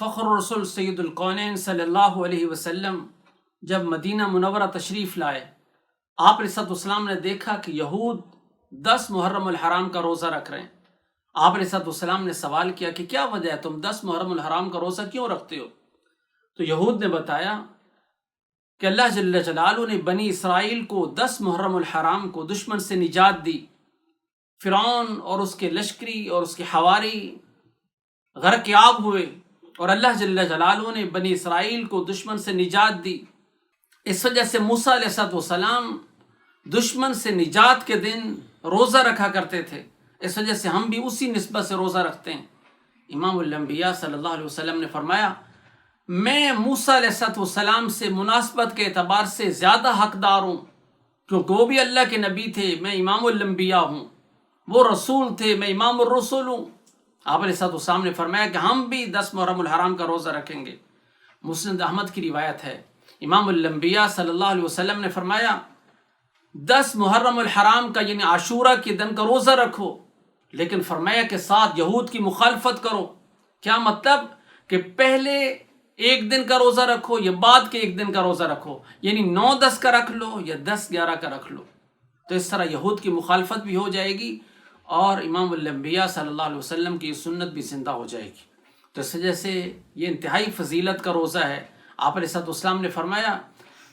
فخر الرسول سید القونین صلی اللہ علیہ وسلم جب مدینہ منورہ تشریف لائے، آپ علیہ السلام نے دیکھا کہ یہود 10 محرم الحرام کا روزہ رکھ رہے ہیں۔ آپ علیہ السلام نے سوال کیا کہ کیا وجہ ہے، تم 10 محرم الحرام کا روزہ کیوں رکھتے ہو؟ تو یہود نے بتایا کہ اللہ جل جلالہ نے بنی اسرائیل کو 10 محرم الحرام کو دشمن سے نجات دی۔ فرعون اور اس کے لشکری اور اس کے حواری غرق آب ہوئے، اور اللہ جل جلالہ نے بنی اسرائیل کو دشمن سے نجات دی۔ اس وجہ سے موسیٰ علیہ السلام دشمن سے نجات کے دن روزہ رکھا کرتے تھے، اس وجہ سے ہم بھی اسی نسبت سے روزہ رکھتے ہیں۔ امام الانبیاء صلی اللہ علیہ وسلم نے فرمایا، میں موسیٰ علیہ السلام سے مناسبت کے اعتبار سے زیادہ حقدار ہوں، کیونکہ وہ بھی اللہ کے نبی تھے، میں امام الانبیاء ہوں، وہ رسول تھے، میں امام الرسول ہوں۔ آپ علیہ السلام نے فرمایا کہ ہم بھی 10 محرم الحرام کا روزہ رکھیں گے۔ مسند احمد کی روایت ہے، امام الانبیاء صلی اللہ علیہ وسلم نے فرمایا 10 محرم الحرام کا یعنی عاشورہ کے دن کا روزہ رکھو، لیکن فرمایا کہ ساتھ یہود کی مخالفت کرو۔ کیا مطلب؟ کہ پہلے ایک دن کا روزہ رکھو یا بعد کے ایک دن کا روزہ رکھو، یعنی 9-10 کا رکھ لو یا 10-11 کا رکھ لو، تو اس طرح یہود کی مخالفت بھی ہو جائے گی اور امام الانبیاء صلی اللہ علیہ وسلم کی سنت بھی زندہ ہو جائے گی۔ تو اس وجہ سے یہ انتہائی فضیلت کا روزہ ہے۔ آپ علیہ السلام نے فرمایا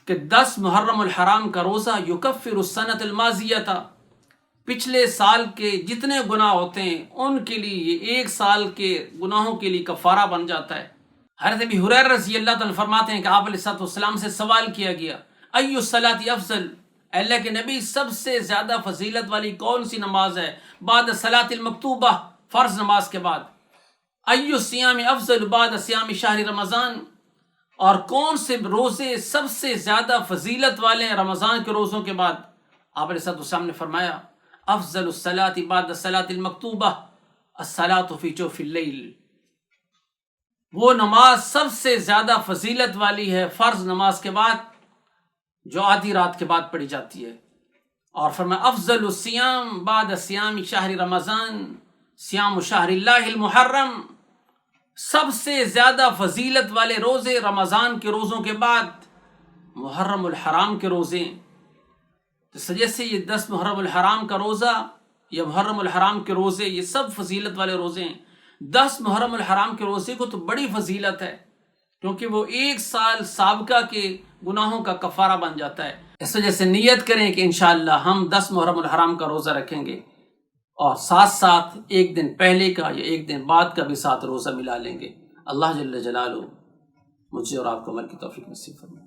کہ 10 محرم الحرام کا روزہ یکفر السنۃ الماضیۃ، پچھلے سال کے جتنے گناہ ہوتے ہیں ان کے لیے یہ ایک سال کے گناہوں کے لیے کفارہ بن جاتا ہے۔ حضرت ابی ہریرہ رضی اللہ تعالیٰ فرماتے ہیں کہ آپ علیہ السلام سے سوال کیا گیا، ای الصلاۃ افضل، اللہ کے نبی سب سے زیادہ فضیلت والی کون سی نماز ہے بعد الصلاۃ المکتوبہ، فرض نماز کے بعد؟ ای الصیام افضل بعد صیام شہر رمضان، اور کون سے روزے سب سے زیادہ فضیلت والے ہیں رمضان کے روزوں کے بعد؟ آپ علیہ السلام نے فرمایا افضل الصلاۃ بعد الصلاۃ المکتوبہ الصلاۃ فی جوف اللیل، وہ نماز سب سے زیادہ فضیلت والی ہے فرض نماز کے بعد جو آدھی رات کے بعد پڑھی جاتی ہے۔ اور فرمایا افضل الصیام بعد صیام شہر رمضان صیام شہر اللہ المحرم، سب سے زیادہ فضیلت والے روزے رمضان کے روزوں کے بعد محرم الحرام کے روزے۔ اس وجہ سے یہ 10 محرم الحرام کا روزہ یا محرم الحرام کے روزے یہ سب فضیلت والے روزے ہیں۔ 10 محرم الحرام کے روزے کو تو بڑی فضیلت ہے، کیونکہ وہ ایک سال سابقہ کے گناہوں کا کفارہ بن جاتا ہے۔ اس وجہ سے نیت کریں کہ انشاءاللہ ہم 10 محرم الحرام کا روزہ رکھیں گے، اور ساتھ ساتھ ایک دن پہلے کا یا ایک دن بعد کا بھی ساتھ روزہ ملا لیں گے۔ اللہ جل جلالہ مجھے اور آپ کو عمل کی توفیق نصیب فرمائے۔